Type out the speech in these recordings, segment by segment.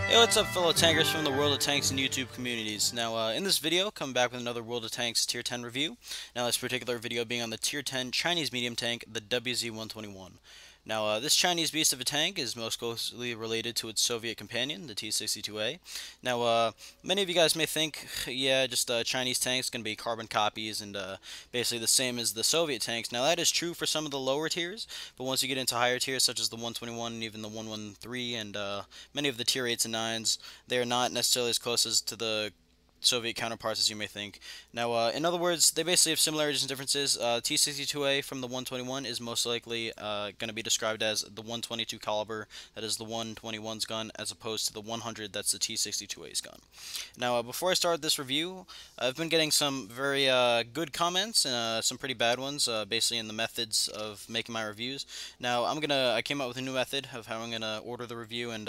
Hey, what's up, fellow tankers from the World of Tanks and YouTube communities. Now, in this video, coming back with another World of Tanks Tier 10 review. Now, this particular video being on the Tier 10 Chinese medium tank, the WZ-121. Now, this Chinese beast of a tank is most closely related to its Soviet companion, the T-62A. Now, many of you guys may think, yeah, just Chinese tanks going to be carbon copies and basically the same as the Soviet tanks. Now, that is true for some of the lower tiers, but once you get into higher tiers, such as the 121 and even the 113 and many of the tier 8s and 9s, they are not necessarily as close as to the Soviet counterparts as you may think. Now, in other words, they basically have similarities and differences. T-62A from the 121 is most likely going to be described as the 122 caliber, that is the 121's gun, as opposed to the 100, that's the T-62A's gun. Now, before I start this review, I've been getting some very good comments and some pretty bad ones, basically in the methods of making my reviews. Now, I came up with a new method of how I'm gonna order the review and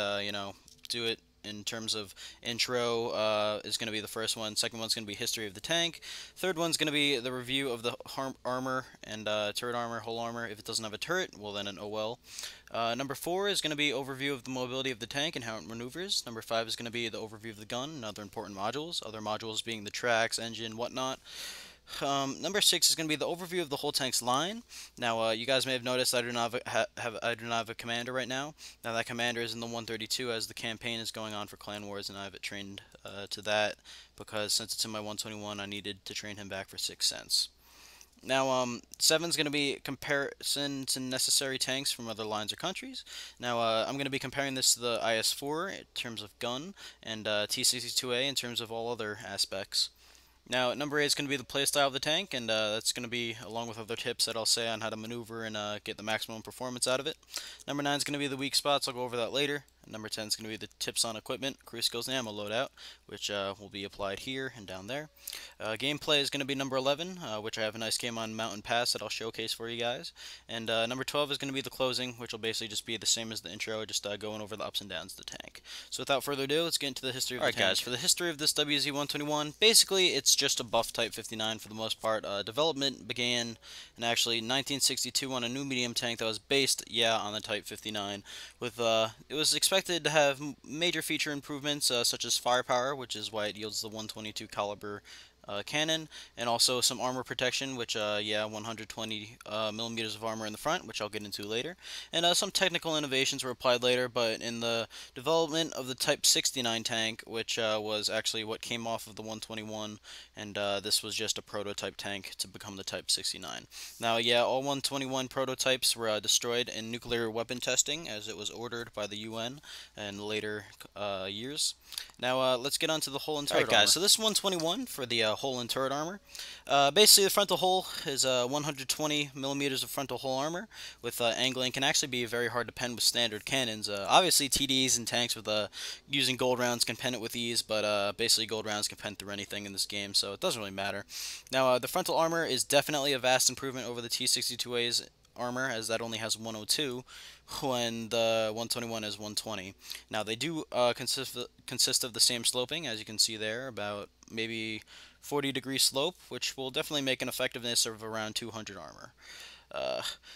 do it in terms of intro is going to be the first one. Second one's going to be history of the tank. Third one's going to be the review of the armor and turret armor, whole armor. If it doesn't have a turret, well then an OL. Number 4 is going to be overview of the mobility of the tank and how it maneuvers. Number 5 is going to be the overview of the gun and other important modules. Other modules being the tracks, engine, whatnot. Number 6 is going to be the overview of the whole tank's line. Now, you guys may have noticed I do not have a commander right now. Now, that commander is in the 132 as the campaign is going on for Clan Wars, and I have it trained to that because since it's in my 121, I needed to train him back for 6 cents. Now, 7 is going to be comparison to necessary tanks from other lines or countries. Now, I'm going to be comparing this to the IS-4 in terms of gun and T-62A in terms of all other aspects. Now, number 8 is going to be the playstyle of the tank, and that's going to be along with other tips that I'll say on how to maneuver and get the maximum performance out of it. Number 9 is going to be the weak spots. I'll go over that later. Number 10 is going to be the tips on equipment, crew skills, and ammo loadout, which will be applied here and down there. Gameplay is going to be number 11, which I have a nice game on Mountain Pass that I'll showcase for you guys. And number 12 is going to be the closing, which will basically just be the same as the intro, just going over the ups and downs of the tank. So without further ado, let's get into the history of the tank. Alright guys, for the history of this WZ-121, basically it's just a buff Type 59 for the most part. Development began in actually 1962 on a new medium tank that was based, on the Type 59. With it was expected to have major feature improvements such as firepower, which is why it yields the 122 caliber cannon, and also some armor protection, which 120 millimeters of armor in the front, which I'll get into later, and some technical innovations were applied later. But in the development of the Type 69 tank, which was actually what came off of the 121, and this was just a prototype tank to become the Type 69. Now, all 121 prototypes were destroyed in nuclear weapon testing, as it was ordered by the UN in later years. Now, let's get on to the hull and turret armor. Alright guys, so this 121 for the hull and turret armor. Basically, the frontal hull is 120 millimeters of frontal hull armor with angling. Can actually be very hard to pen with standard cannons. Obviously, TDs and tanks with using gold rounds can pen it with ease, but basically gold rounds can pen through anything in this game, so it doesn't really matter. Now, the frontal armor is definitely a vast improvement over the T-62A's armor, as that only has 102 when the 121 is 120. Now, they do consist of the same sloping, as you can see there, about maybe 40-degree slope, which will definitely make an effectiveness of around 200 armor.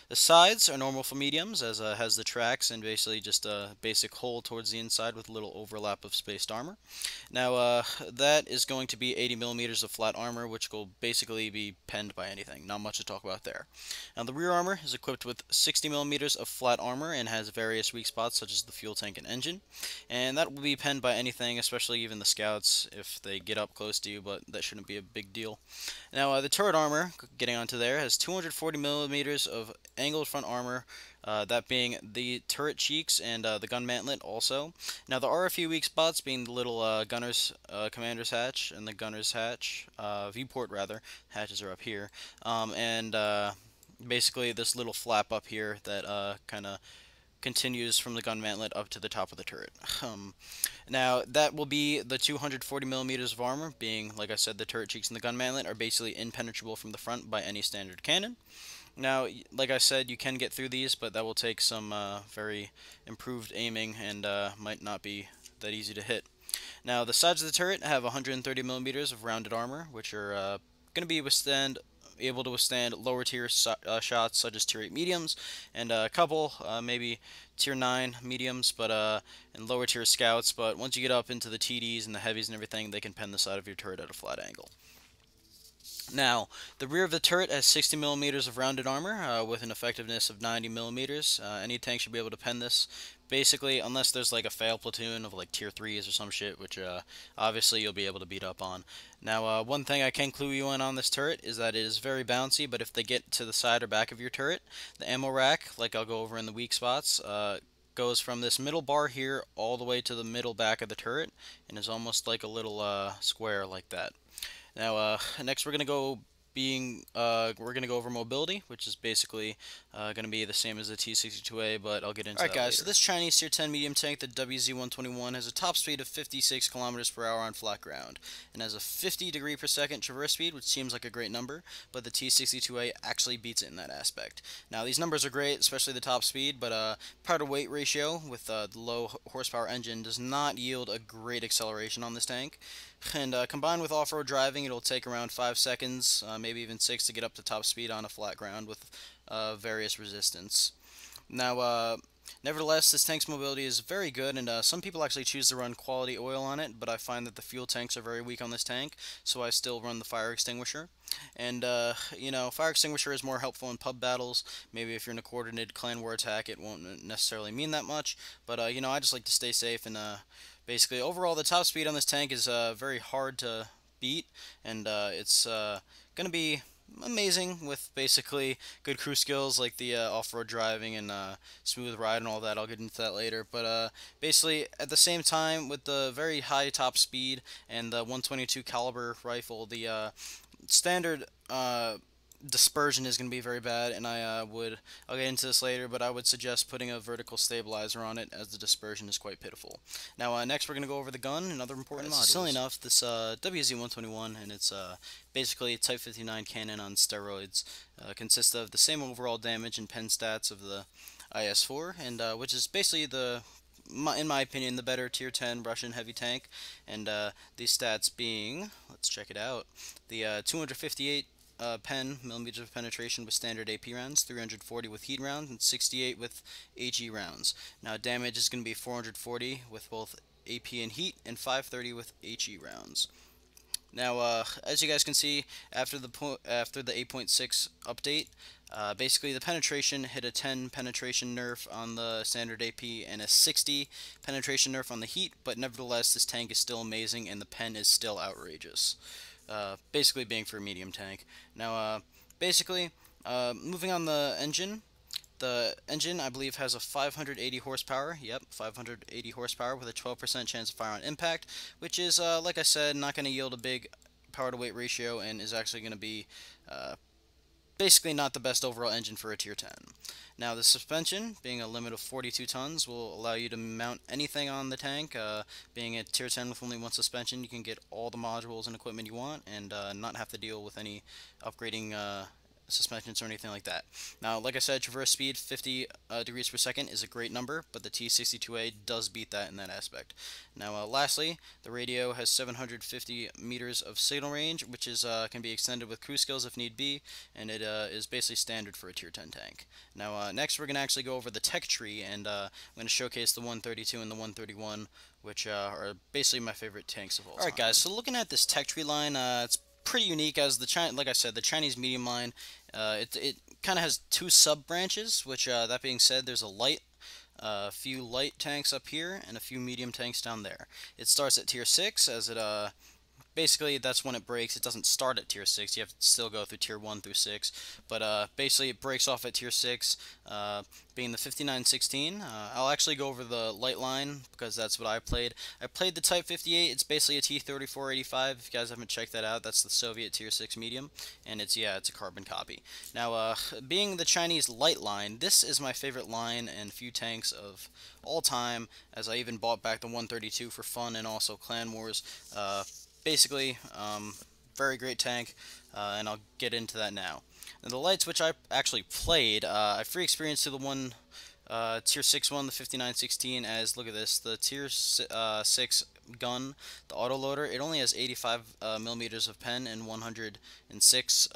The sides are normal for mediums, as has the tracks and basically just a basic hole towards the inside with a little overlap of spaced armor. Now, that is going to be 80 millimeters of flat armor, which will basically be penned by anything. Not much to talk about there. Now, the rear armor is equipped with 60 millimeters of flat armor and has various weak spots, such as the fuel tank and engine. And that will be penned by anything, especially even the scouts, if they get up close to you, but that shouldn't be a big deal. Now, the turret armor, getting onto there, has 240 millimeters of angled front armor, that being the turret cheeks and the gun mantlet also. Now, there are a few weak spots, being the little gunner's commander's hatch and the gunner's hatch, viewport rather. Hatches are up here, and basically this little flap up here that kind of continues from the gun mantlet up to the top of the turret. Now, that will be the 240 millimeters of armor, being, like I said, the turret cheeks and the gun mantlet are basically impenetrable from the front by any standard cannon. Now, like I said, you can get through these, but that will take some very improved aiming and might not be that easy to hit. Now, the sides of the turret have 130 millimeters of rounded armor, which are going to be withstand able to withstand lower tier shots such as tier 8 mediums, and a couple, maybe tier 9 mediums, but and lower tier scouts. But once you get up into the TDs and the heavies and everything, they can pen the side of your turret at a flat angle. Now, the rear of the turret has 60 millimeters of rounded armor with an effectiveness of 90 millimeters. Any tank should be able to pen this, basically, unless there's like a fail platoon of like tier 3s or some shit, which obviously you'll be able to beat up on. Now, one thing I can clue you in on this turret is that it is very bouncy, but if they get to the side or back of your turret, the ammo rack, like I'll go over in the weak spots, goes from this middle bar here all the way to the middle back of the turret, and is almost like a little square like that. Now, next we're gonna go over mobility, which is basically gonna be the same as the T62A, but I'll get into that later. Alright guys, so this Chinese tier 10 medium tank, the WZ-121, has a top speed of 56 kilometers per hour on flat ground, and has a 50 degree per second traverse speed, which seems like a great number, but the T62A actually beats it in that aspect. Now, these numbers are great, especially the top speed, but power to weight ratio with the low horsepower engine does not yield a great acceleration on this tank. And combined with off-road driving, it'll take around 5 seconds, maybe even 6, to get up to top speed on a flat ground with various resistance. Now, nevertheless, this tank's mobility is very good, and some people actually choose to run quality oil on it, but I find that the fuel tanks are very weak on this tank, so I still run the fire extinguisher. And, you know, fire extinguisher is more helpful in pub battles. Maybe if you're in a coordinated clan war attack, it won't necessarily mean that much, but, you know, I just like to stay safe, and, basically, overall, the top speed on this tank is very hard to beat, and it's going to be amazing with basically good crew skills like the off-road driving and smooth ride and all that. I'll get into that later, but basically, at the same time, with the very high top speed and the 122 caliber rifle, the standard dispersion is going to be very bad, and I'll get into this later, but I would suggest putting a vertical stabilizer on it, as the dispersion is quite pitiful. Now, next we're going to go over the gun and other important modules. Silly enough, this WZ-121 and its basically Type 59 cannon on steroids consists of the same overall damage and pen stats of the IS-4, and which is basically in my opinion, the better tier 10 Russian heavy tank, and these stats being, let's check it out, the 258 millimeters of penetration with standard AP rounds, 340 with heat rounds, and 68 with HE rounds. Now, damage is going to be 440 with both AP and heat, and 530 with HE rounds. Now, as you guys can see, after the 8.6 update, basically the penetration hit a 10 penetration nerf on the standard AP and a 60 penetration nerf on the heat, but nevertheless, this tank is still amazing and the pen is still outrageous. Basically being for a medium tank. Now, basically, moving on the engine. The engine, I believe, has a 580 horsepower. Yep, 580 horsepower with a 12% chance of fire on impact, which is, like I said, not going to yield a big power to weight ratio and is actually going to be basically not the best overall engine for a tier 10. Now, the suspension, being a limit of 42 tons, will allow you to mount anything on the tank. Being a tier 10 with only one suspension, you can get all the modules and equipment you want and not have to deal with any upgrading suspensions or anything like that. Now, like I said, traverse speed 50 degrees per second is a great number, but the T62A does beat that in that aspect. Now, lastly, the radio has 750 meters of signal range, which is can be extended with crew skills if need be, and it is basically standard for a tier 10 tank. Now, next we're going to actually go over the tech tree, and I'm going to showcase the 132 and the 131, which are basically my favorite tanks of all time. Alright guys, so looking at this tech tree line, it's pretty unique, as like I said, the Chinese medium line, it kind of has two sub branches, which that being said, there's a few light tanks up here and a few medium tanks down there. It starts at tier 6, as it basically that's when it breaks. It doesn't start at tier 6, you have to still go through tier 1 through 6, but basically it breaks off at tier 6, being the 5916. I'll actually go over the light line because that's what I played. I played the Type 58. It's basically a T-3485. If you guys haven't checked that out, that's the Soviet tier 6 medium, and it's a carbon copy. Now, being the Chinese light line, this is my favorite line and few tanks of all time, as I even bought back the 132 for fun and also Clan Wars. Basically, very great tank, and I'll get into that now. And the lights which I actually played, I free experienced to the Tier 6 one, the 5916, as look at this, the Tier 6 gun, the autoloader, it only has 85 millimeters of pen and 106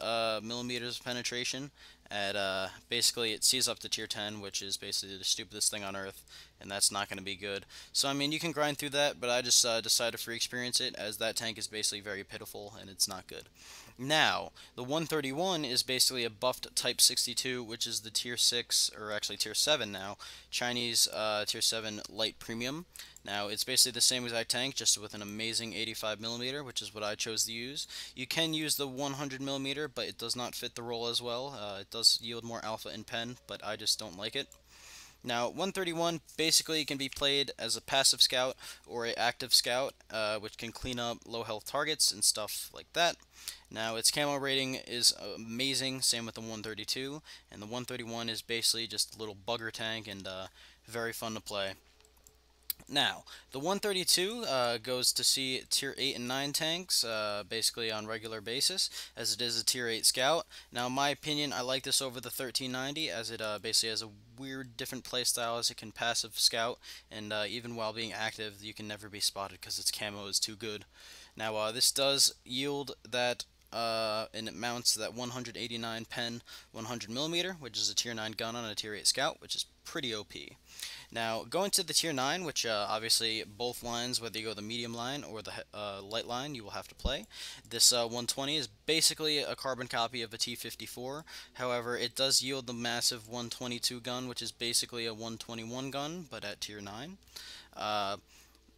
millimeters of penetration. At basically, it sees up to Tier 10, which is basically the stupidest thing on Earth, and that's not going to be good. So I mean, you can grind through that, but I just decided to free experience it, as that tank is basically very pitiful and it's not good. Now, the 131 is basically a buffed Type 62, which is the Tier 6, or actually Tier 7 now, Chinese Tier 7 Light Premium. Now, it's basically the same exact tank, just with an amazing 85 millimeter, which is what I chose to use. You can use the 100 millimeter, but it does not fit the role as well. It does yield more alpha in pen, but I just don't like it. Now, 131 basically can be played as a passive scout or an active scout, which can clean up low health targets and stuff like that. Now, its camo rating is amazing, same with the 132, and the 131 is basically just a little bugger tank and very fun to play. Now, the 132 goes to see Tier 8 and 9 tanks, basically on regular basis, as it is a Tier 8 Scout. Now, in my opinion, I like this over the 1390, as it basically has a weird, different playstyle, as it can passive scout, and even while being active, you can never be spotted because its camo is too good. Now, this does yield that and it mounts that 189 pen 100 millimeter, which is a Tier 9 gun on a Tier 8 Scout, which is pretty OP. Now, going to the Tier 9, which obviously both lines, whether you go the medium line or the light line, you will have to play. This 120 is basically a carbon copy of a T54. However, it does yield the massive 122 gun, which is basically a 121 gun, but at Tier 9.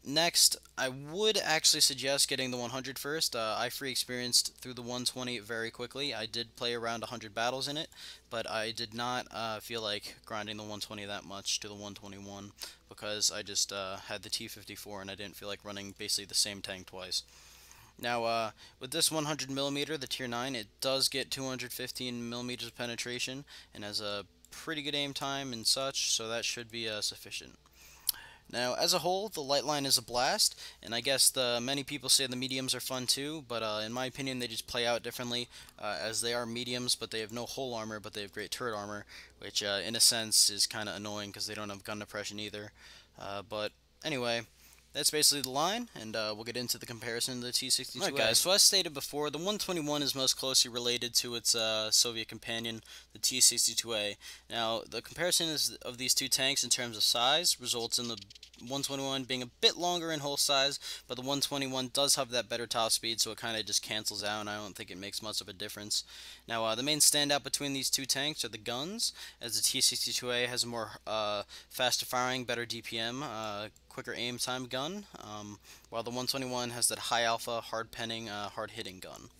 Next, I would actually suggest getting the 100 first. I free experienced through the 120 very quickly. I did play around 100 battles in it, but I did not feel like grinding the 120 that much to the 121 because I just had the T54 and I didn't feel like running basically the same tank twice. Now, with this 100 millimeter, the Tier 9, it does get 215 millimeters of penetration and has a pretty good aim time and such, so that should be sufficient. Now, as a whole, the light line is a blast, and I guess many people say the mediums are fun too, but in my opinion, they just play out differently, as they are mediums, but they have no hull armor, but they have great turret armor, which in a sense is kind of annoying because they don't have gun depression either. But anyway, that's basically the line, and we'll get into the comparison to the T-62A. Alright guys, so as stated before, the 121 is most closely related to its Soviet companion, the T-62A. Now, the comparison of these two tanks in terms of size results in the 121 being a bit longer in hull size, but the 121 does have that better top speed, so it kind of just cancels out, and I don't think it makes much of a difference. Now, the main standout between these two tanks are the guns, as the T-62A has a more faster firing, better DPM, quicker aim time gun, while the 121 has that high alpha, hard penning, hard hitting gun.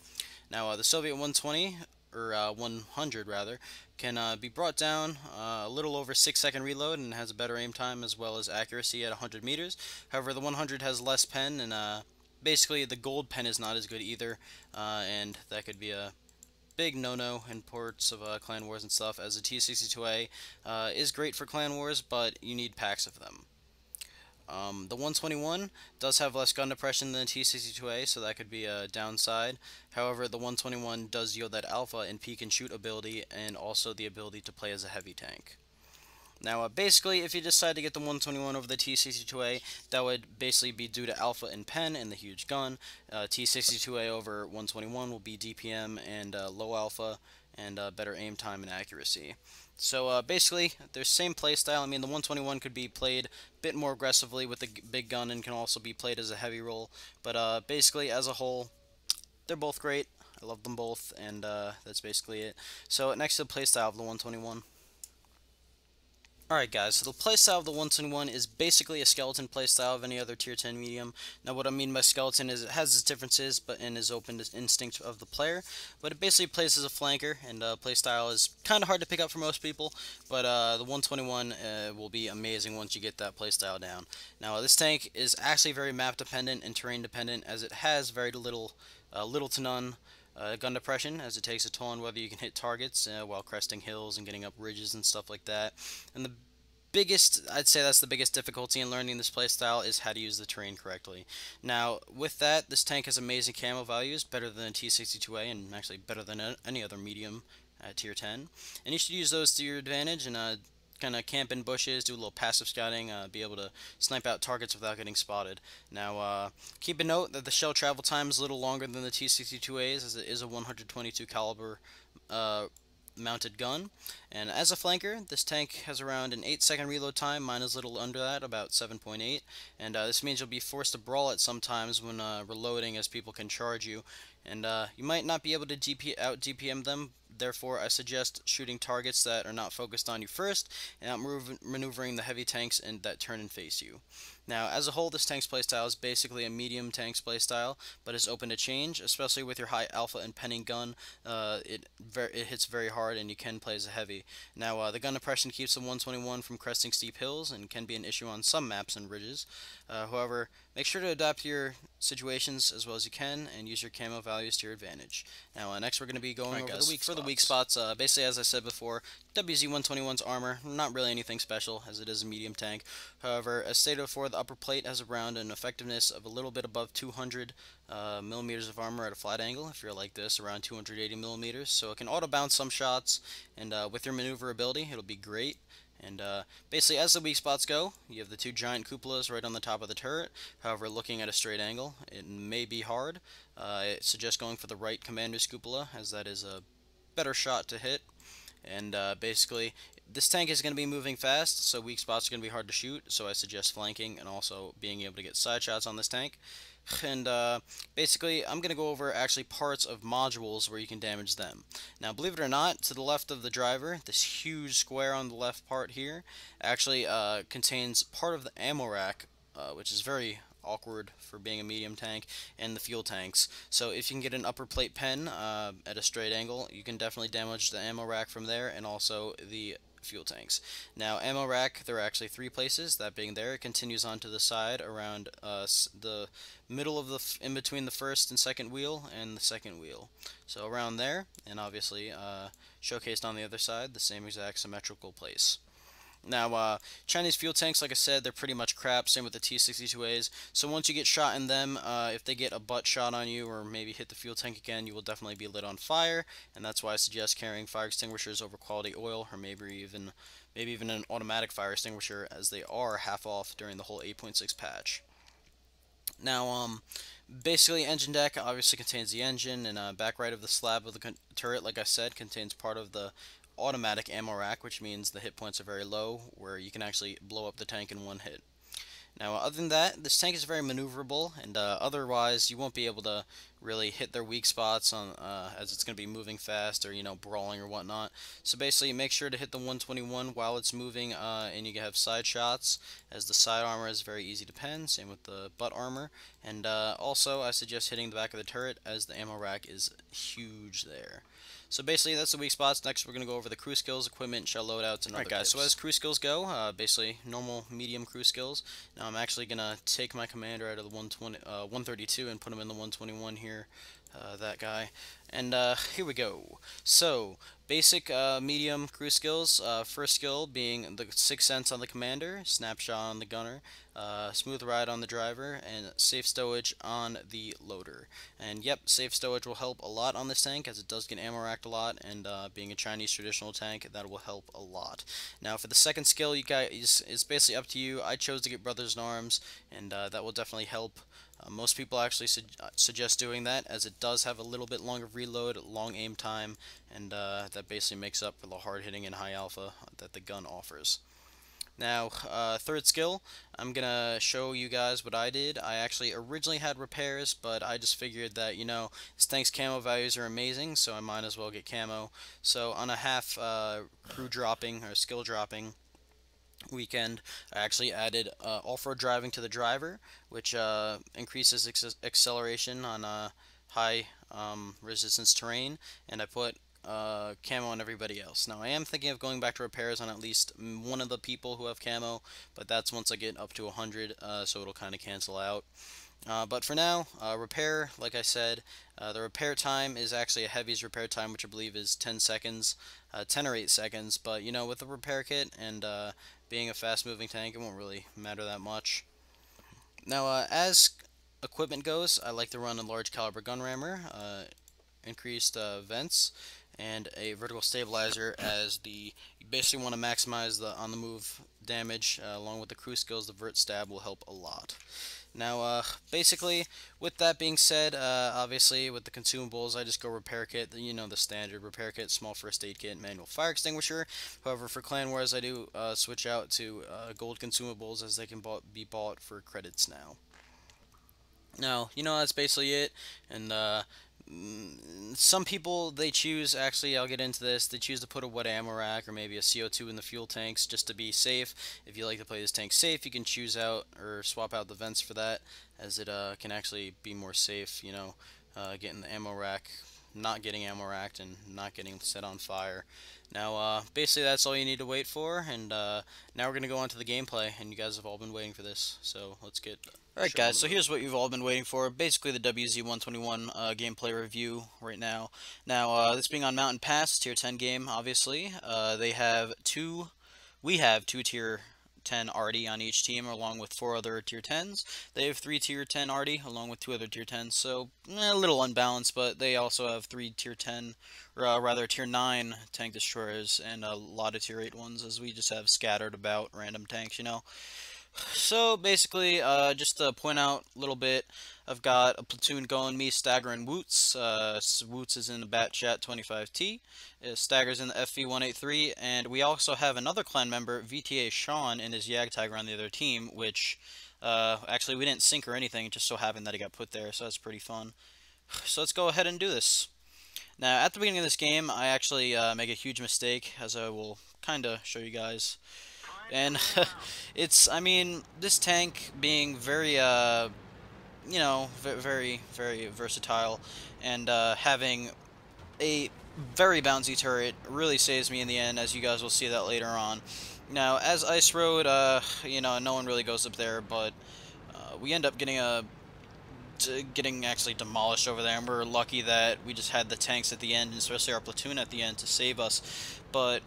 Now, the Soviet 120, or 100 rather, can be brought down a little over 6-second reload and has a better aim time as well as accuracy at 100 meters. However, the 100 has less pen, and basically the gold pen is not as good either, and that could be a big no-no in ports of clan wars and stuff, as the T-62A is great for clan wars, but you need packs of them. The 121 does have less gun depression than the T-62A, so that could be a downside. However, the 121 does yield that alpha and peek and shoot ability, and also the ability to play as a heavy tank. Now, basically, if you decide to get the 121 over the T-62A, that would basically be due to alpha and pen and the huge gun. T-62A over 121 will be DPM and low alpha and better aim time and accuracy. So basically, they're same playstyle. I mean, the 121 could be played a bit more aggressively with the big gun and can also be played as a heavy roll. But basically, as a whole, they're both great. I love them both, and that's basically it. So next to the playstyle of the 121. Alright guys, so the playstyle of the 121 is basically a skeleton playstyle of any other tier 10 medium. Now what I mean by skeleton is it has its differences and is open to instinct of the player, but it basically plays as a flanker, and playstyle is kind of hard to pick up for most people, but the 121 will be amazing once you get that playstyle down. Now this tank is actually very map dependent and terrain dependent, as it has very little to none gun depression, as it takes a toll on whether you can hit targets while cresting hills and getting up ridges and stuff like that. And the biggest, I'd say that's the biggest difficulty in learning this playstyle, is how to use the terrain correctly. Now, with that, this tank has amazing camo values, better than the T-62A, and actually better than any other medium at tier 10. And you should use those to your advantage and kind of camp in bushes, do a little passive scouting, be able to snipe out targets without getting spotted. Now, keep a note that the shell travel time is a little longer than the T-62As, as it is a 122 caliber mounted gun. And as a flanker, this tank has around an 8-second reload time. Mine is a little under that, about 7.8. And this means you'll be forced to brawl it sometimes when reloading, as people can charge you. And you might not be able to out DPM them. Therefore, I suggest shooting targets that are not focused on you first, and outmaneuvering the heavy tanks that turn and face you. Now, as a whole, this tank's playstyle is basically a medium tank's playstyle, but is open to change, especially with your high alpha and penning gun. It hits very hard, and you can play as a heavy. Now, the gun depression keeps the 121 from cresting steep hills, and can be an issue on some maps and ridges. However, make sure to adapt to your situations as well as you can, and use your camo values to your advantage. Now, next we're going to be going over the weak spots. Basically, as I said before, WZ-121's armor, not really anything special, as it is a medium tank. However, as stated before, the upper plate has around an effectiveness of a little bit above 200 millimeters of armor at a flat angle, if you're like this, around 280 millimeters. So it can auto-bounce some shots, and with your maneuverability, it'll be great. And basically, as the weak spots go, you have the two giant cupolas right on the top of the turret. However, looking at a straight angle, it may be hard. I suggest going for the right commander's cupola, as that is a better shot to hit. And basically, this tank is going to be moving fast, so weak spots are going to be hard to shoot, so I suggest flanking and also being able to get side shots on this tank. And basically, I'm going to go over actually parts of modules where you can damage them. Now, believe it or not, to the left of the driver, this huge square on the left part here actually contains part of the ammo rack, which is very awkward for being a medium tank, and the fuel tanks. So if you can get an upper plate pen at a straight angle, you can definitely damage the ammo rack from there, and also the fuel tanks. Now, ammo rack, there are actually 3 places. That being there, it continues onto the side around the middle of in between the first and second wheel and the second wheel. So around there, and obviously showcased on the other side, the same exact symmetrical place. Now, Chinese fuel tanks, like I said, they're pretty much crap, same with the T-62As. So once you get shot in them, if they get a butt shot on you or maybe hit the fuel tank again, you will definitely be lit on fire, and that's why I suggest carrying fire extinguishers over quality oil, or maybe even an automatic fire extinguisher, as they are half off during the whole 8.6 patch. Now, basically, engine deck obviously contains the engine, and back right of the slab of the turret, like I said, contains part of the automatic ammo rack, which means the hit points are very low, where you can actually blow up the tank in one hit. Now, other than that, this tank is very maneuverable, and otherwise you won't be able to really hit their weak spots on as it's going to be moving fast, or brawling or whatnot. So basically, make sure to hit the 121 while it's moving, and you can have side shots, as the side armor is very easy to pen. Same with the butt armor, and also I suggest hitting the back of the turret, as the ammo rack is huge there. So basically, that's the weak spots. Next, we're going to go over the crew skills, equipment, shell loadouts, and other guys. So as crew skills go, basically normal, medium crew skills. Now I'm actually going to take my commander out of the 132 and put him in the 121 here, that guy. And here we go. So, basic medium crew skills. First skill being the 6th sense on the commander, snapshot on the gunner, smooth ride on the driver, and safe stowage on the loader. And yep, safe stowage will help a lot on this tank, as it does get ammo racked a lot, and being a Chinese traditional tank, that will help a lot. Now for the second skill, you guys, it's basically up to you. I chose to get Brothers in Arms, and that will definitely help. Most people actually suggest doing that, as it does have a little bit longer reload, long aim time, and that basically makes up for the hard hitting and high alpha that the gun offers. Now, third skill, I'm going to show you guys what I did. I actually originally had repairs, but I just figured that, this tank's camo values are amazing, so I might as well get camo. So on a half crew dropping, or skill dropping weekend, I actually added off-road driving to the driver, which increases acceleration on high resistance terrain, and I put camo on everybody else. Now I am thinking of going back to repairs on at least one of the people who have camo, but that's once I get up to 100, so it'll kind of cancel out. But for now, repair, like I said, the repair time is actually a heavy's repair time, which I believe is 10 seconds, 10 or 8 seconds, but with the repair kit and being a fast moving tank, it won't really matter that much. Now, as equipment goes, I like to run a large caliber gun rammer, increased vents, and a vertical stabilizer, as you basically want to maximize the on the move damage. Along with the crew skills, the vert stab will help a lot. Now, basically, with that being said, obviously with the consumables, I just go repair kit. You know, the standard repair kit: small first aid kit, manual fire extinguisher. However, for clan wars, I do switch out to gold consumables, as they can be bought for credits now. No, you know, that's basically it. And some people, they choose, actually, I'll get into this, they choose to put a wet ammo rack or maybe a CO2 in the fuel tanks just to be safe. If you like to play this tank safe, you can choose out or swap out the vents for that, as it can actually be more safe, you know, getting the ammo rack, not getting ammo racked, and not getting set on fire. Now, basically that's all you need to wait for, and now we're going to go on to the gameplay, and you guys have all been waiting for this, so let's get... Alright guys, so here's what you've all been waiting for, basically the WZ-121 gameplay review right now. Now, this being on Mountain Pass, Tier 10 game, obviously, we have two Tier 10 arty on each team, along with 4 other Tier 10s. They have 3 Tier 10 arty, along with 2 other Tier 10s, so a little unbalanced, but they also have 3 Tier 10, or rather Tier 9 tank destroyers, and a lot of Tier 8 ones, as we just have scattered about random tanks, you know. So basically, just to point out a little bit, I've got a platoon going, me, Stagger, and Woots. Woots is in the Batchat 25T, Stagger's in the FV183, and we also have another clan member, VTA Sean, and his Yag Tiger on the other team, which, actually we didn't sync or anything, it just so happened that he got put there, so that's pretty fun. So let's go ahead and do this. Now, at the beginning of this game, I actually make a huge mistake, as I will kind of show you guys. And I mean, this tank being very, you know, very, very versatile, and having a very bouncy turret really saves me in the end, as you guys will see that later on. Now, as Ice Road, you know, no one really goes up there, but we end up getting actually demolished over there, and we're lucky that we just had the tanks at the end, and especially our platoon at the end, to save us. But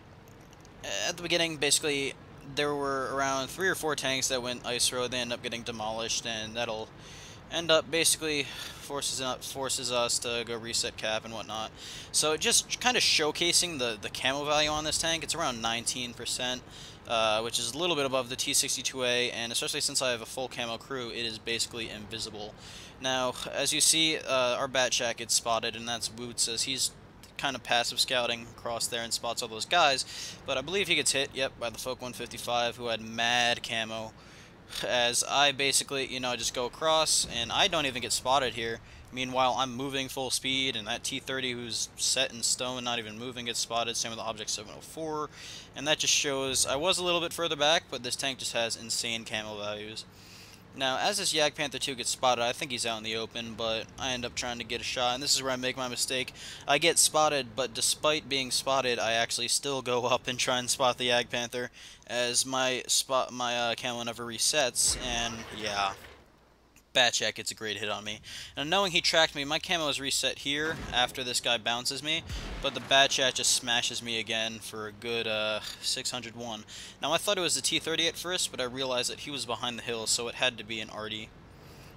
at the beginning, basically, there were around 3 or 4 tanks that went Ice Road. They end up getting demolished, and that'll end up basically forces us to go reset cap and whatnot. So just kind of showcasing the camo value on this tank. It's around 19%, which is a little bit above the T62A, and especially since I have a full camo crew, it is basically invisible. Now, as you see, our Batchat gets spotted, and that's Woots, as he's kind of passive scouting across there and spots all those guys, but I believe he gets hit, yep, by the Folk 155, who had mad camo, as I basically, you know, just go across, and I don't even get spotted here. Meanwhile, I'm moving full speed, and that T30, who's set in stone, not even moving, gets spotted. Same with the Object 704, and that just shows I was a little bit further back, but this tank just has insane camo values. Now, as this Jagdpanther 2 gets spotted, I think he's out in the open, but I end up trying to get a shot, and this is where I make my mistake. I get spotted, but despite being spotted, I actually still go up and try and spot the Jagdpanther, as my camo never resets, and yeah, Batchat gets a great hit on me. And knowing he tracked me, my camo is reset here after this guy bounces me, but the Batchat just smashes me again for a good 601. Now, I thought it was the T30 at first, but I realized that he was behind the hill, so it had to be an arty.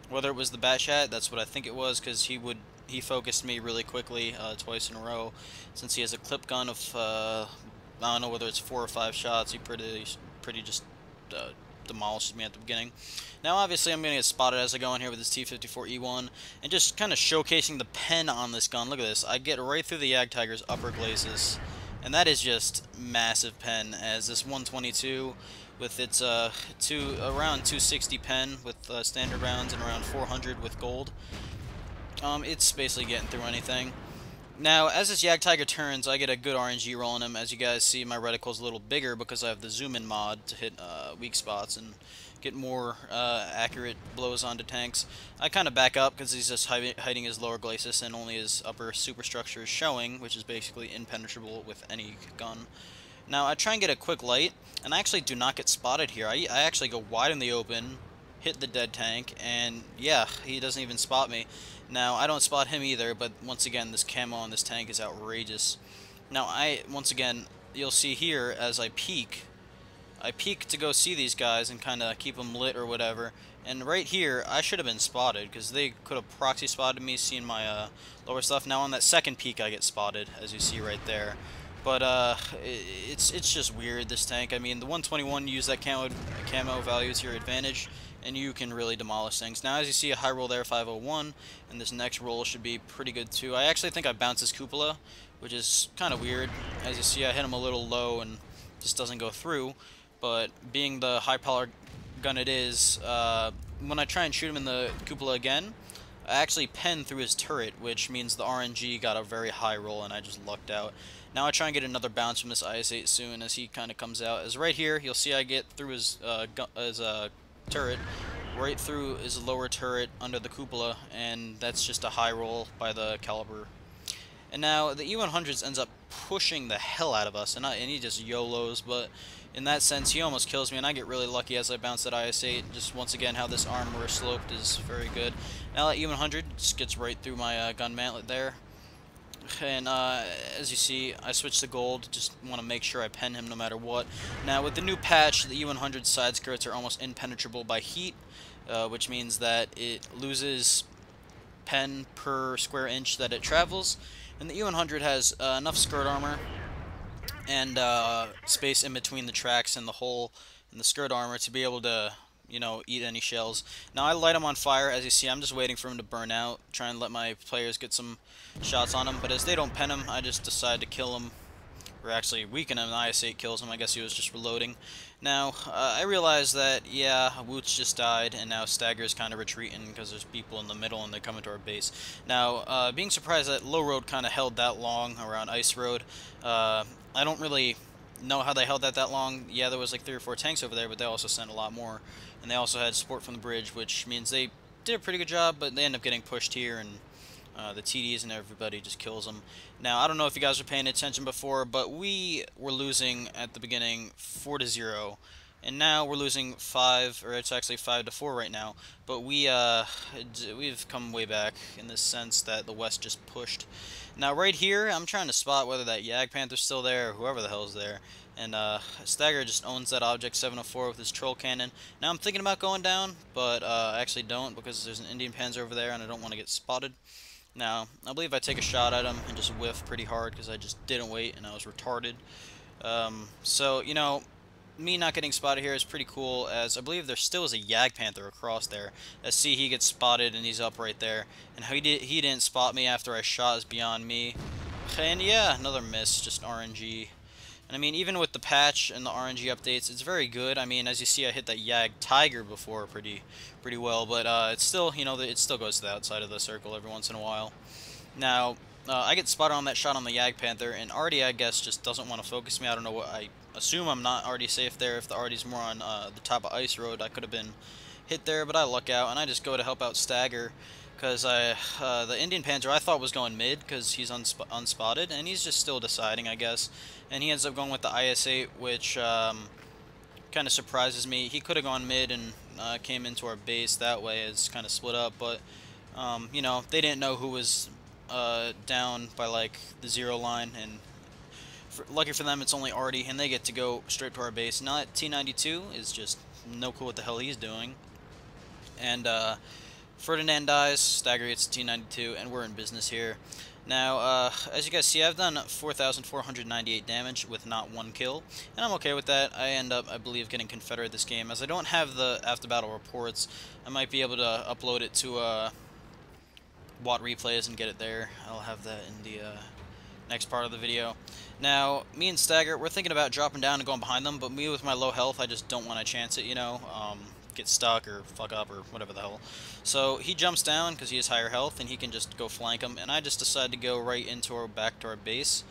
Whether it was the Batchat, that's what I think it was, because he focused me really quickly twice in a row. Since he has a clip gun of, I don't know whether it's 4 or 5 shots, he pretty just demolishes me at the beginning. Now, obviously, I'm going to get spotted as I go in here with this T54E1, and just kind of showcasing the pen on this gun. Look at this. I get right through the Yag Tiger's upper glacis, and that is just massive pen, as this 122 with its around 260 pen with standard rounds and around 400 with gold. It's basically getting through anything. Now, as this Yag Tiger turns, I get a good RNG roll on him. As you guys see, my reticle's a little bigger because I have the zoom-in mod to hit weak spots and get more accurate blows onto tanks. I kind of back up because he's just hiding his lower glacis, and only his upper superstructure is showing, which is basically impenetrable with any gun. Now, I try and get a quick light, and I actually do not get spotted here. I actually go wide in the open, hit the dead tank, and yeah, he doesn't even spot me. Now, I don't spot him either, but once again, this camo on this tank is outrageous. Now, once again, you'll see here, as I peek, I peek to go see these guys and kind of keep them lit or whatever. And right here, I should have been spotted because they could have proxy spotted me, seeing my lower stuff. Now on that second peek, I get spotted, as you see right there. But it's just weird, this tank. I mean, the 121, use that camo value to your advantage, and you can really demolish things. Now, as you see, a high roll there, 501, and this next roll should be pretty good too. I actually think I bounced his cupola, which is kind of weird. As you see, I hit him a little low and just doesn't go through. But being the high power gun it is, when I try and shoot him in the cupola again, I actually pen through his turret, which means the RNG got a very high roll and I just lucked out. Now I try and get another bounce from this IS-8 soon as he kind of comes out. As right here, you'll see I get through his turret, right through his lower turret under the cupola, and that's just a high roll by the caliber. And now the E100s ends up pushing the hell out of us, and he just YOLOs, but in that sense he almost kills me, and I get really lucky as I bounce that IS-8. Just once again how this armor sloped is very good. Now that E100 just gets right through my gun mantlet there. And as you see, I switched to gold, just want to make sure I pen him no matter what. Now with the new patch, the E100 side skirts are almost impenetrable by heat, which means that it loses pen per square inch that it travels. And the E100 has enough skirt armor and space in between the tracks and the hole in the skirt armor to be able to, you know, eat any shells. Now I light him on fire. As you see, I'm just waiting for him to burn out, trying to let my players get some shots on him. But as they don't pen him, I just decide to kill him, or actually weaken him. The IS-8 kills him. I guess he was just reloading. Now I realize that, yeah, Woots just died, and now Stagger's kind of retreating because there's people in the middle and they're coming to our base. Now, being surprised that Low Road kind of held that long around Ice Road. I don't really know how they held that long. Yeah, there was like 3 or 4 tanks over there, but they also sent a lot more. And they also had support from the bridge, which means they did a pretty good job, but they end up getting pushed here, and the TDs and everybody just kills them. Now, I don't know if you guys were paying attention before, but we were losing at the beginning 4-0, and now we're losing 5, or it's actually 5-4 right now. But we've come way back in this sense that the West just pushed. Now, right here, I'm trying to spot whether that Yag Panther's still there or whoever the hell's there. And Stagger just owns that object 704 with his troll cannon. Now I'm thinking about going down, but I actually don't, because there's an Indian Panzer over there and I don't want to get spotted. Now, I believe I take a shot at him and just whiff pretty hard because I just didn't wait and I was retarded. So, you know, me not getting spotted here is pretty cool, as I believe there still is a Yag Panther across there. As see, he gets spotted and he's up right there. And how he didn't spot me after I shot is beyond me. And yeah, another miss, just RNG. And I mean, even with the patch and the RNG updates, it's very good. I mean, as you see, I hit that Yag Tiger before pretty well, but it's still, you know, it still goes to the outside of the circle every once in a while. Now, I get spotted on that shot on the Yag Panther, and Artie, I guess, just doesn't want to focus me. I don't know what, I assume I'm not already safe there. If the Artie's more on the top of Ice Road, I could have been hit there, but I luck out, and I just go to help out Stagger. Because the Indian Panzer I thought was going mid because he's unspotted, and he's just still deciding, I guess. And he ends up going with the IS-8, which kind of surprises me. He could have gone mid and came into our base that way. It's kind of split up, but you know, they didn't know who was down by like the 0 line, and lucky for them, it's only Artie, and they get to go straight to our base. Now that T-92 is just no clue what the hell he's doing, and Ferdinand dies, Stagger gets T-92, and we're in business here. Now, as you guys see, I've done 4,498 damage with not 1 kill, and I'm okay with that. I end up, I believe, getting Confederate this game. As I don't have the after-battle reports, I might be able to upload it to Watt Replays and get it there. I'll have that in the next part of the video. Now, me and Stagger, we're thinking about dropping down and going behind them, but me with my low health, I just don't want to chance it, you know. Get stuck or fuck up or whatever the hell. So he jumps down because he has higher health and he can just go flank him, and I just decide to go right into back to our base.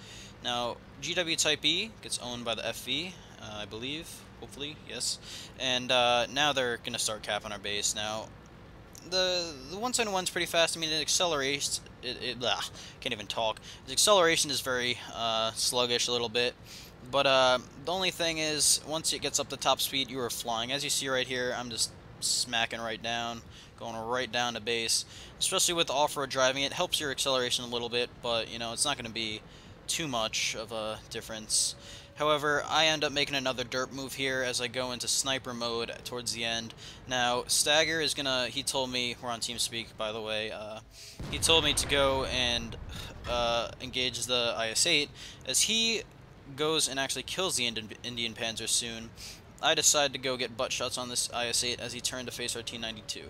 Now GW Type E gets owned by the FV, I believe, hopefully, yes. And now they're gonna start capping our base. Now the 171's pretty fast. I mean, it accelerates. Can't even talk. The acceleration is very sluggish a little bit. But the only thing is, once it gets up to top speed, you are flying. As you see right here, I'm just smacking right down, going right down to base. Especially with off-road driving, it helps your acceleration a little bit, but, you know, it's not going to be too much of a difference. However, I end up making another derp move here as I go into sniper mode towards the end. Now, Stagger is gonna, he told me, we're on TeamSpeak by the way, he told me to go and engage the IS-8 as he goes and actually kills the Indian Panzer soon. I decide to go get butt shots on this IS-8 as he turned to face our T-92.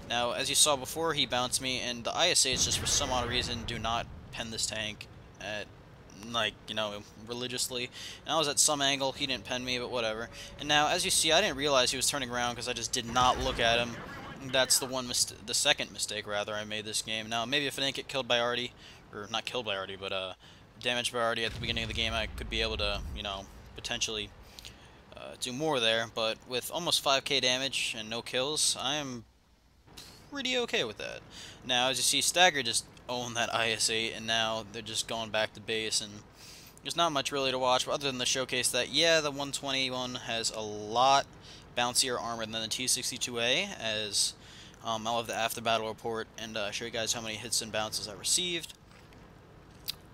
Now, as you saw before, he bounced me, and the IS-8s just for some odd reason do not pen this tank at, like, you know, religiously. And I was at some angle, he didn't pen me, but whatever. And now, as you see, I didn't realize he was turning around because I just did not look at him. That's the second mistake, rather, I made this game. Now, maybe if I didn't get killed by Artie, or not killed by Artie, but damaged by Artie at the beginning of the game, I could be able to, you know, potentially do more there. But with almost 5k damage and no kills, I am pretty okay with that. Now, as you see, Stagger just owned that IS-8, and now they're just going back to base, and there's not much really to watch, other than the showcase that, yeah, the 121 has a lot bouncier armor than the T-62A, as I'll have the after battle report and show you guys how many hits and bounces I received.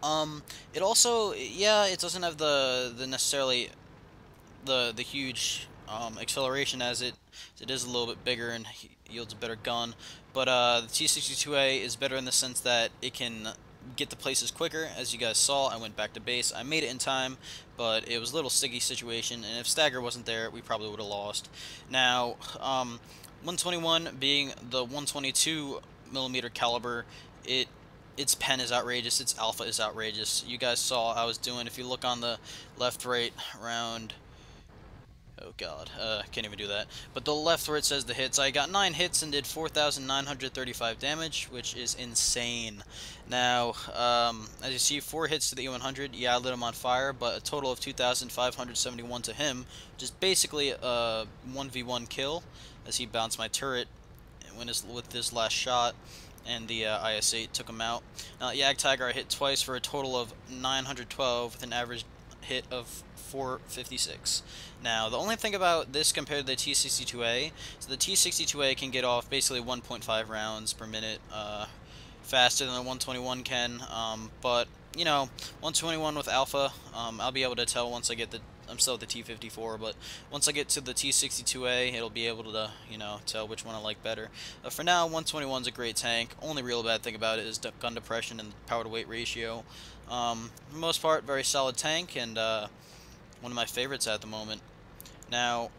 It also, yeah, it doesn't have the necessarily the huge acceleration as it is a little bit bigger and yields a better gun, but the T-62A is better in the sense that it can get to places quicker. As you guys saw, I went back to base. I made it in time, but it was a little sticky situation, and if Stagger wasn't there, we probably would have lost. Now, 121 being the 122 millimeter caliber, its pen is outrageous, its alpha is outrageous. You guys saw how I was doing. If you look on the left, right, round, oh god, can't even do that. But the left where it says the hits, I got 9 hits and did 4,935 damage, which is insane. Now, as you see, 4 hits to the E100, yeah, I lit him on fire, but a total of 2,571 to him, which is basically a 1v1 kill, as he bounced my turret with this last shot, and the IS-8 took him out. Now, Yag Tiger I hit twice for a total of 912 with an average hit of 456. Now, the only thing about this compared to the T-62A, so the T-62A can get off basically 1.5 rounds per minute faster than the 121 can, but, you know, 121 with alpha, I'll be able to tell once I get the, I'm still at the T-54, but once I get to the T-62A, it'll be able to, you know, tell which one I like better. For now, 121's a great tank. Only real bad thing about it is gun depression and power to weight ratio. For the most part, very solid tank, and one of my favorites at the moment. Now,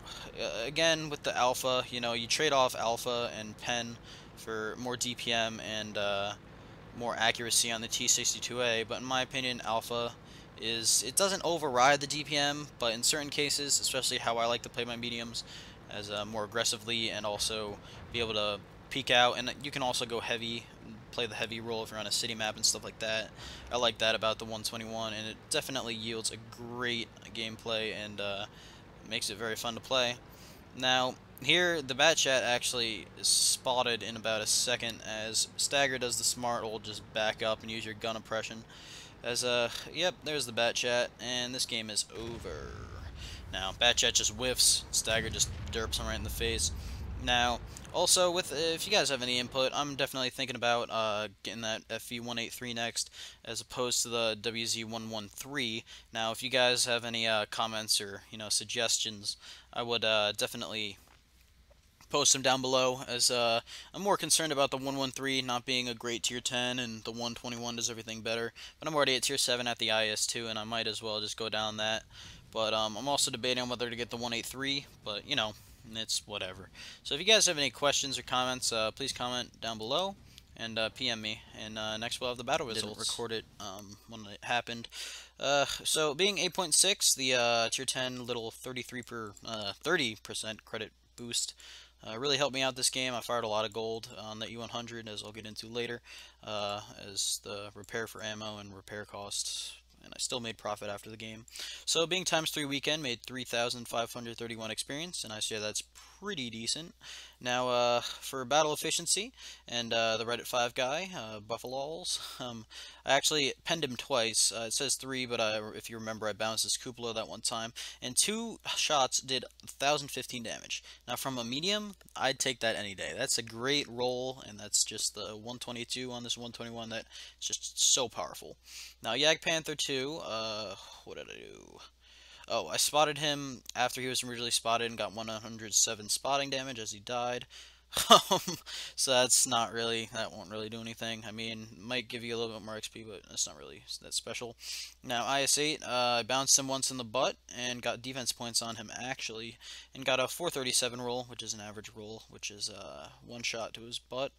again, with the alpha, you know, you trade off alpha and pen for more DPM and more accuracy on the T-62A, but in my opinion, alpha it doesn't override the DPM, but in certain cases, especially how I like to play my mediums, as more aggressively and also be able to peek out, and you can also go heavy, play the heavy role if you're on a city map and stuff like that. I like that about the 121, and it definitely yields a great gameplay and makes it very fun to play. Now, here, the bat chat actually is spotted in about a second, as Stagger does the smart old just back up and use your gun oppression. As, yep, there's the bat chat, and this game is over. Now, bat chat just whiffs, Stagger just derps him right in the face. Now, also, if you guys have any input, I'm definitely thinking about getting that FV183 next, as opposed to the WZ113. Now, if you guys have any comments or, you know, suggestions, I would definitely post them down below, as I'm more concerned about the 113 not being a great tier 10, and the 121 does everything better. But I'm already at tier 7 at the IS-2, and I might as well just go down that. But I'm also debating on whether to get the 183, but, you know, it's whatever. So if you guys have any questions or comments, please comment down below and PM me. And next we'll have the battle results. Didn't record it when it happened. So being 8.6, the tier 10 little 30% credit boost really helped me out this game. I fired a lot of gold on the E100, as I'll get into later, as the repair for ammo and repair costs, and I still made profit after the game. So being ×3 weekend made 3,531 experience, and I say that's pretty decent. Now, for battle efficiency and the Reddit 5 guy, Buffalols, I actually penned him twice. It says 3, but if you remember, I bounced his cupola that one time, and 2 shots did 1,015 damage. Now, from a medium, I'd take that any day. That's a great roll, and that's just the 122 on this 121 that is just so powerful. Now, Yag Panther 2, what did I do? Oh, I spotted him after he was originally spotted and got 107 spotting damage as he died. Um, so that won't really do anything. I mean, might give you a little bit more XP, but it's not really that special. Now, IS-8, I bounced him once in the butt and got defense points on him actually, and got a 437 roll, which is an average roll, which is one shot to his butt.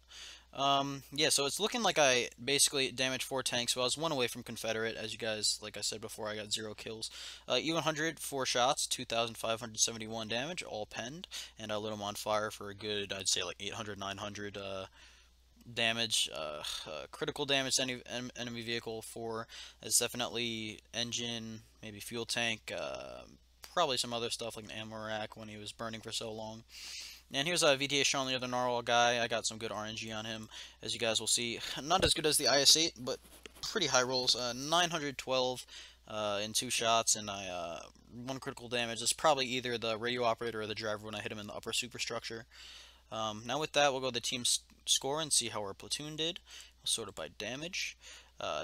Yeah, so it's looking like I basically damaged 4 tanks, so I was one away from Confederate. As you guys, like I said before, I got 0 kills. E100, 4 shots, 2,571 damage, all penned, and I lit him on fire for a good, I'd say like 800, 900 damage. Critical damage to any enemy vehicle for is definitely engine, maybe fuel tank, probably some other stuff like an ammo rack when he was burning for so long. And here's a VTA Sean, the other Narwhal guy. I got some good RNG on him, as you guys will see. Not as good as the IS-8, but pretty high rolls. 912 in 2 shots, and I 1 critical damage. It's probably either the radio operator or the driver when I hit him in the upper superstructure. Now with that, we'll go to the team score and see how our platoon did. We'll sort it by damage.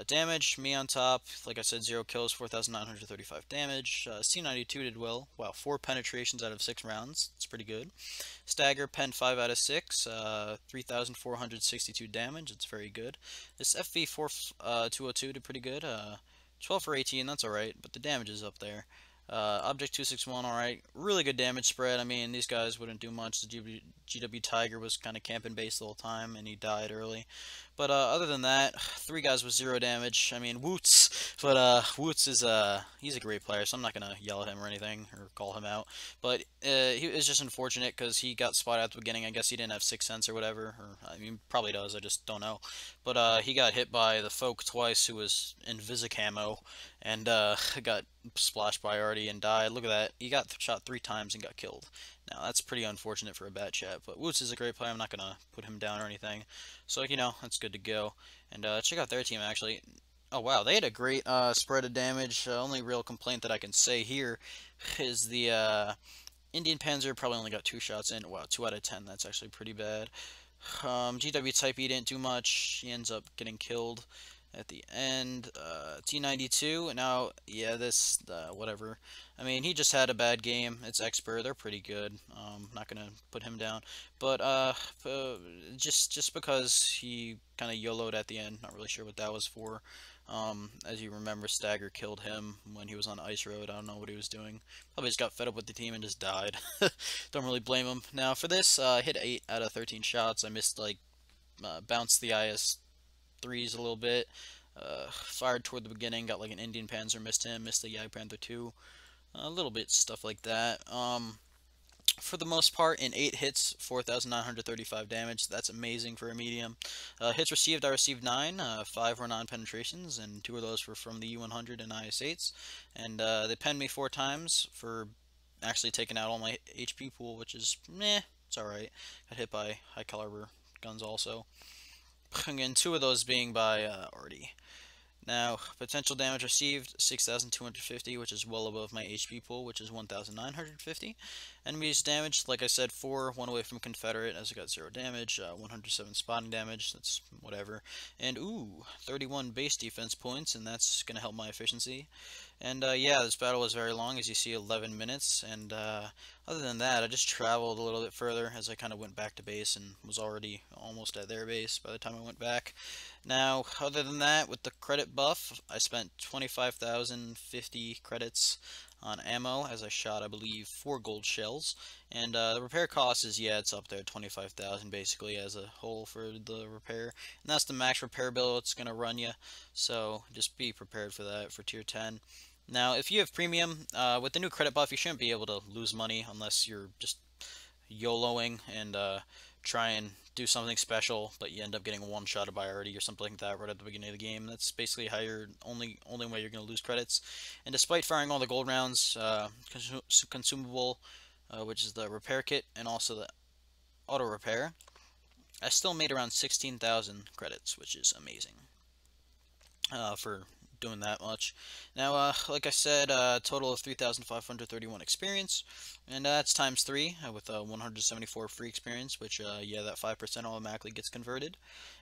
Damage, me on top, like I said, 0 kills, 4,935 damage. C92 did well. Wow, 4 penetrations out of 6 rounds. It's pretty good. Stagger, pen 5 out of 6, 3,462 damage. It's very good. This FV 202 did pretty good. 12 for 18, that's alright, but the damage is up there. Object 261, alright. Really good damage spread. I mean, these guys wouldn't do much. The GW Tiger was kind of camping base the whole time, and he died early. But other than that, 3 guys with 0 damage. I mean, Woots. But Woots is he's a great player, so I'm not gonna yell at him or anything or call him out. But he was just unfortunate because he got spotted at the beginning. I guess he didn't have 6th Sense or whatever. Or I mean, probably does. I just don't know. But he got hit by the folk twice, who was in Visicamo, and got splashed by already and died. Look at that. He got shot 3 times and got killed. Now, that's pretty unfortunate for a bad chat, but Woods is a great player. I'm not going to put him down or anything. So, you know, that's good to go. And check out their team, actually. Oh, wow, they had a great spread of damage. Only real complaint that I can say here is the Indian Panzer probably only got 2 shots in. Wow, 2 out of 10. That's actually pretty bad. GW Type E didn't do much. He ends up getting killed at the end. T92, now, yeah, this, whatever. I mean, he just had a bad game. It's Expert, they're pretty good. Not gonna put him down. But, just because he kind of YOLO'd at the end, not really sure what that was for. As you remember, Stagger killed him when he was on Ice Road. I don't know what he was doing. Probably just got fed up with the team and just died. Don't really blame him. Now, for this, I hit 8 out of 13 shots. I missed, like, bounced the IS-3s a little bit. Fired toward the beginning, got like an Indian Panzer, missed him, missed the Panther 2. A little bit stuff like that. For the most part, in 8 hits, 4,935 damage. That's amazing for a medium. Hits received, I received 9. 5 were non-penetrations, and 2 of those were from the U100 and IS-8s. And they penned me 4 times for actually taking out all my HP pool, which is meh. It's alright. Got hit by high caliber guns also. Again, 2 of those being by Artie. Now, potential damage received, 6,250, which is well above my HP pool, which is 1,950. Enemies damaged, like I said, 4, 1 away from Confederate, as I got 0 damage, 107 spotting damage, that's whatever. And, ooh, 31 base defense points, and that's going to help my efficiency. And, yeah, this battle was very long, as you see, 11 minutes, and, other than that, I just traveled a little bit further as I kind of went back to base and was already almost at their base by the time I went back. Now, other than that, with the credit buff, I spent 25,050 credits on ammo as I shot, I believe, 4 gold shells. And the repair cost is, yeah, it's up there, 25,000 basically as a whole for the repair. And that's the max repair bill it's going to run you, so just be prepared for that for tier 10. Now, if you have premium, with the new credit buff, you shouldn't be able to lose money unless you're just YOLOing and try and do something special, but you end up getting one-shotted by already or something like that right at the beginning of the game. That's basically how you're only way you're going to lose credits. And despite firing all the gold rounds, consumable, which is the repair kit, and also the auto repair, I still made around 16,000 credits, which is amazing for doing that much. Now, like I said, total of 3,531 experience, and that's times 3 with 174 free experience, which, yeah, that 5% automatically gets converted.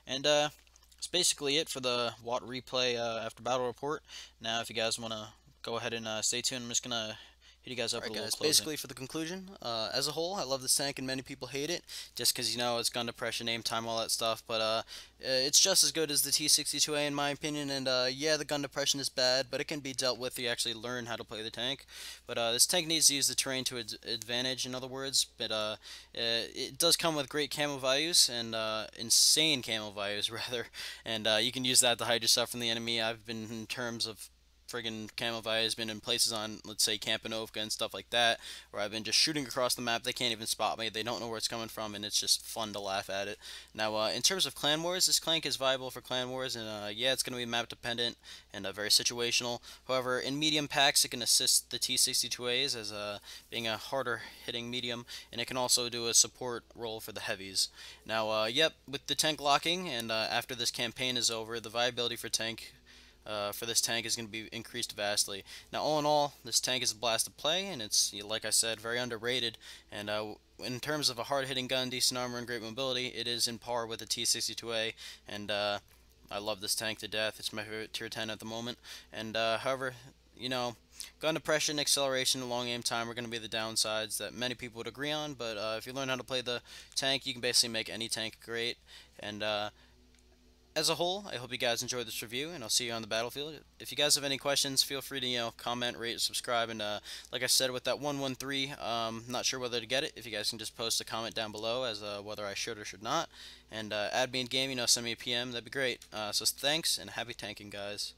And that's basically it for the WOT replay after battle report. Now, if you guys want to go ahead and stay tuned. I'm just gonna hit you guys up with Alright a little guys, closing. basically for the conclusion, as a whole, I love this tank and many people hate it, just because, it's gun depression, aim time, all that stuff, but it's just as good as the T62A in my opinion, and yeah, the gun depression is bad, but it can be dealt with if you actually learn how to play the tank. But this tank needs to use the terrain to its advantage, in other words, but it does come with great camo values, and insane camo values, rather, and you can use that to hide yourself from the enemy. I've been, in terms of friggin' Camovai, has been in places on, let's say, Campanovka and stuff like that, where I've been just shooting across the map. They can't even spot me. They don't know where it's coming from, and it's just fun to laugh at it. Now, in terms of clan wars, this clank is viable for clan wars, and yeah, it's going to be map dependent and very situational. However, in medium packs, it can assist the T62As as being a harder hitting medium, and it can also do a support role for the heavies. Now, yep, with the tank locking, and after this campaign is over, the viability for this tank is going to be increased vastly. Now, all in all, this tank is a blast to play, and it's, like I said, very underrated. And in terms of a hard-hitting gun, decent armor, and great mobility, it is in par with the T62A. And I love this tank to death. It's my favorite tier 10 at the moment. And however, gun depression, acceleration, and long aim time are going to be the downsides that many people would agree on. But if you learn how to play the tank, you can basically make any tank great. And as a whole, I hope you guys enjoyed this review, and I'll see you on the battlefield. If you guys have any questions, feel free to comment, rate, subscribe, and like I said, with that 113, not sure whether to get it. If you guys can just post a comment down below as whether I should or should not, and add me in game, send me a PM, that'd be great. So thanks and happy tanking, guys.